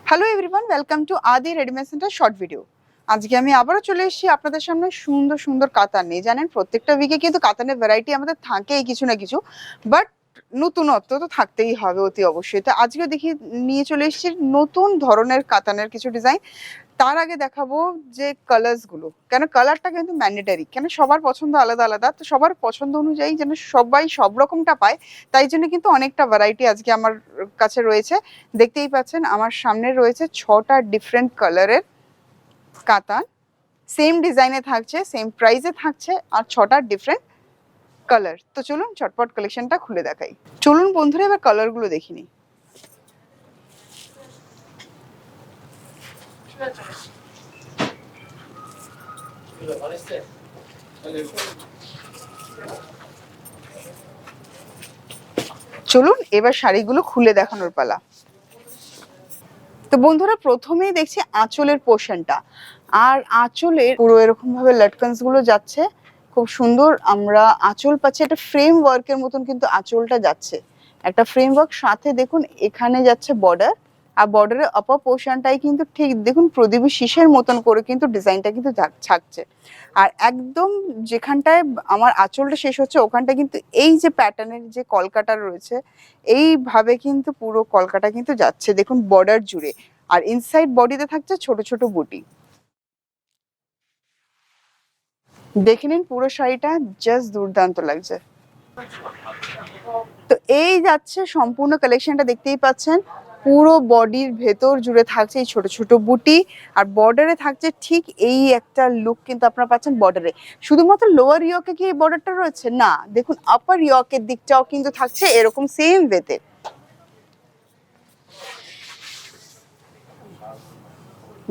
Hello everyone, welcome to আদি readymade centre short video. আজকে আমি আবারও চলে এসেছি আপনাদের সামনে সুন্দর সুন্দর কাতান নিয়ে। জানেন প্রত্যেকটা উইকে কিন্তু কাতানের ভ্যারাইটি আমাদের থাকেই কিছু না কিছু, বাট নতুনত্ব তো থাকতেই হবে অতি অবশ্যই। তো আজকে দেখি নিয়ে চলে এসেছি নতুন ধরনের কাতানের কিছু ডিজাইন। তার আগে দেখাবো যে কালার্সগুলো, কেন কালারটা কিন্তু ম্যান্ডেটারি, কেন সবার পছন্দ আলাদা আলাদা, তো সবার পছন্দ অনুযায়ী যেন সবাই সব রকমটা পায়, তাই জন্য কিন্তু অনেকটা ভ্যারাইটি আজকে আমার কাছে রয়েছে। দেখতেই পাচ্ছেন আমার সামনে রয়েছে 6টা ডিফারেন্ট কালারের কাতান, সেম ডিজাইনে থাকছে, সেম প্রাইসে থাকছে, আর 6টা ডিফারেন্ট কালার। তো চলুন চটপট কালেকশনটা খুলে দেখাই। চলুন বন্ধুরা এবার কালারগুলো দেখিনি। চলুন এবার শাড়িগুলো খুলে দেখানোর পালা। তো বন্ধুরা প্রথমেই দেখছি আঁচলের পোর্শনটা, আর আঁচলের পুরো এরকম ভাবে লটকনস গুলো যাচ্ছে, খুব সুন্দর আমরা আঁচল পাচ্ছি। একটা ফ্রেম ওয়ার্কের মতন কিন্তু আঁচলটা যাচ্ছে, একটা ফ্রেম ওয়ার্ক, সাথে দেখুন এখানে যাচ্ছে বর্ডার, আর বর্ডারের আপার পোর্শনটাই কিন্তু ঠিক দেখুন প্রদীপী শীষের মতন করে কিন্তু ডিজাইনটা কিন্তু থাকছে। আর একদম যেখানটায় আমার আঁচলটা শেষ হচ্ছে ওখানটা কিন্তু এই যে প্যাটার্নের যে কলকাটা রয়েছে, এইভাবে কিন্তু পুরো কলকাটা কিন্তু যাচ্ছে দেখুন বর্ডার জুড়ে। আর ইনসাইড বডিতে থাকছে ছোট ছোট বুটি। দেখে নিন পুরো শাড়িটা, জাস্ট দুর্দান্ত লাগছে। তো এই যাচ্ছে সম্পূর্ণ কালেকশনটা, দেখতেই পাচ্ছেন পুরো বডির ভেতর জুড়ে থাকছে এই ছোট ছোট বুটি, আর বর্ডারে থাকছে ঠিক এই একটা লুক কিন্তু আপনারা পাচ্ছেন বর্ডারে। শুধুমাত্র লোয়ার ইয়কে কি এই বর্ডারটা রয়েছে না, দেখুন আপার ইয়কের দিকটাও কিন্তু থাকছে এরকম সেম ওয়েতে।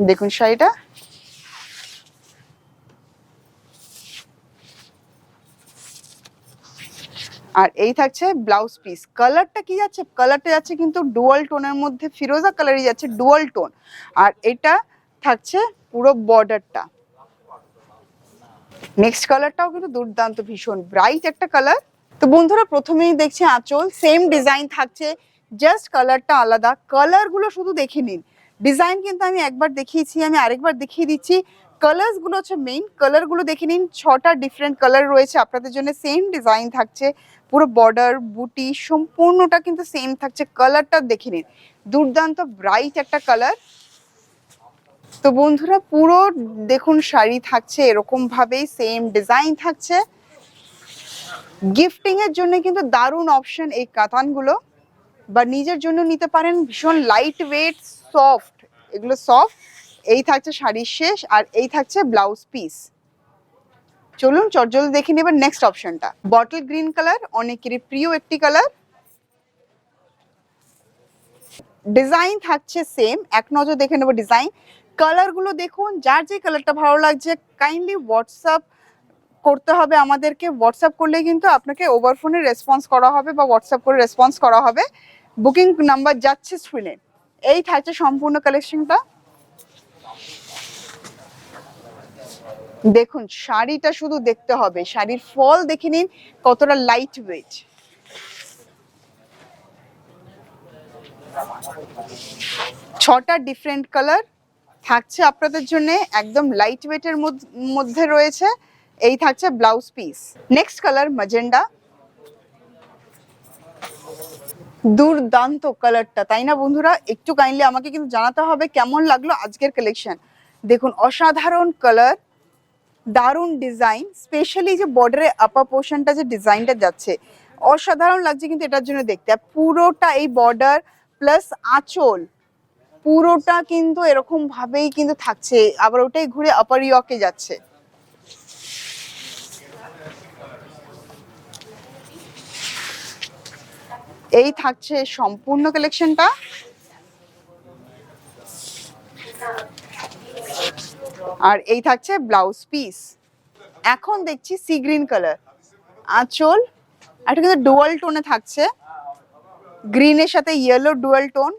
দেখুন শাড়িটা, আর এই থাকছে ব্লাউজ পিস। কালারটা কি যাচ্ছে, কালারটা যাচ্ছে কিন্তু ডুয়াল টোনের মধ্যে, ফিরোজা কালারই যাচ্ছে ডুয়াল টোন। আর এটা থাকছে পুরো বর্ডারটা। নেক্সট কালারটাও কিন্তু দুর্দান্ত, ভীষণ ব্রাইট একটা কালার। তো বন্ধুরা প্রথমেই দেখছি আঁচল, সেম ডিজাইন থাকছে, জাস্ট কালারটা আলাদা। কালারগুলো শুধু দেখে নিন, ডিজাইন কিন্তু আমি একবার দেখিয়েছি, আমি আরেকবার দেখিয়ে দিচ্ছি। কালার্স গুলো হচ্ছে মেইন, কালারগুলো দেখে নিন। 6টা ডিফারেন্ট কালার রয়েছে আপনাদের জন্য, সেম ডিজাইন থাকছে, পুরো বর্ডার বুটি সম্পূর্ণটা কিন্তু সেম থাকছে। কালারটা দেখে নিন, দুর্দান্ত ব্রাইট একটা কালার। তো বন্ধুরা পুরো দেখুন শাড়ি থাকছে এরকম ভাবেই, সেম ডিজাইন থাকছে। গিফটিং এর জন্য কিন্তু দারুণ অপশন এই কাতানগুলো, বা নিজের জন্য নিতে পারেন। ভীষণ লাইট ওয়েট, সফট, এগুলো সফট। এই থাকছে শাড়ির শেষ, আর এই থাকছে ব্লাউজ পিস। চলুন চটজলদি দেখে নেবেন নেক্সট অপশনটা। বটল গ্রিন কালার, অনেকেরই প্রিয় একটি কালার। ডিজাইন থাকছে সেম, এক নজর দেখে নেবো ডিজাইন। কালারগুলো দেখুন, যার যে কালারটা ভালো লাগছে কাইন্ডলি হোয়াটসঅ্যাপ করতে হবে আমাদেরকে। হোয়াটসঅ্যাপ করলে কিন্তু আপনাকে ওভার ফোনে রেসপন্স করা হবে, বা হোয়াটসঅ্যাপ করে রেসপন্স করা হবে। বুকিং নাম্বার যাচ্ছে স্ক্রিনে। এই থাকছে সম্পূর্ণ কালেকশনটা। দেখুন শাড়িটা শুধু দেখতে হবে, শাড়ির ফল দেখে নিন কতটা লাইট ওয়েট। ছটা ডিফারেন্ট কালার থাকছে আপনাদের জন্য, একদম লাইট ওয়েটের মধ্যে রয়েছে। এই থাকছে blouse piece. Next colour magenta, দুর্দান্ত কালারটা, তাই না বন্ধুরা? একটু কাইন্ডলি আমাকে কিন্তু জানাতে হবে কেমন লাগলো আজকের কালেকশন। দেখুন অসাধারণ কালার, দারুণ ডিজাইন, স্পেশালি যে বর্ডারে আপার পোর্শনটা যে ডিজাইনটা যাচ্ছে অসাধারণ লাগছে কিন্তু এটার জন্য দেখতে। পুরোটা এই বর্ডার প্লাস আঁচল পুরোটা কিন্তু এরকম ভাবেই কিন্তু থাকছে, আবার ওটাই ঘুরে আপার ইয়কে যাচ্ছে। এই থাকছে সম্পূর্ণ কালেকশনটা। আর এই থাকছে ব্লাউজ পিস। এখন দেখছি সি গ্রিন কালার, আঁচল একটা কিন্তু ডুয়াল টোনে থাকছে, গ্রিনের সাথে ইয়েলো ডুয়াল টোন,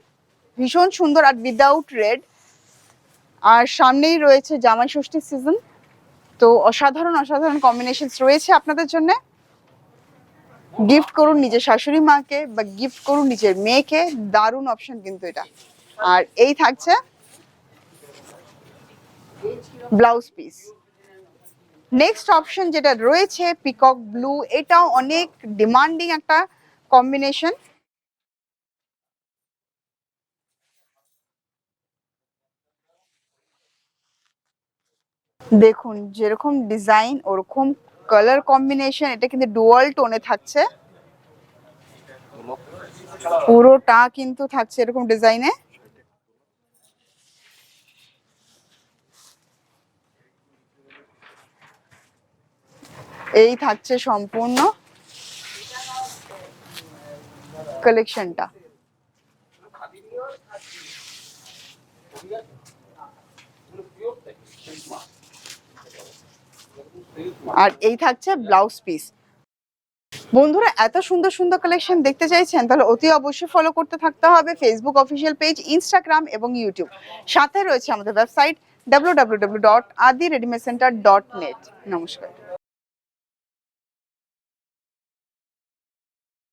ভীষণ সুন্দর, আর উইদাউট রেড। আর সামনেই রয়েছে জামাই ষষ্ঠীর সিজন, তো অসাধারণ অসাধারণ কম্বিনেশন রয়েছে আপনাদের জন্য। গিফট করুন নিজের শাশুড়ি মাকে, বা গিফট করুন নিজের মেয়েকে, দারুণ অপশন কিন্তু এটা। আর এই থাকছে ব্লাউজ পিস। নেক্সট অপশন যেটা রয়েছে পিকক ব্লু, এটাও অনেক ডিমান্ডিং একটা কম্বিনেশন। দেখুন যেরকম ডিজাইন ওরকম কালার কম্বিনেশন, এটা কিন্তু ডুয়াল টোনে থাকছে, পুরোটা কিন্তু থাকছে এরকম ডিজাইনে। এই থাকছে সম্পূর্ণ কালেকশনটা। আর এই থাকছে ব্লাউজ পিস। বন্ধুরা এত সুন্দর সুন্দর কালেকশন দেখতে চাইছেন তাহলে অতি অবশ্যই ফলো করতে থাকতে হবে ফেসবুক অফিসিয়াল পেজ, ইনস্টাগ্রাম এবং ইউটিউব। সাথে রয়েছে আমাদের ওয়েবসাইট www.adireadymedcenter.net। নমস্কার।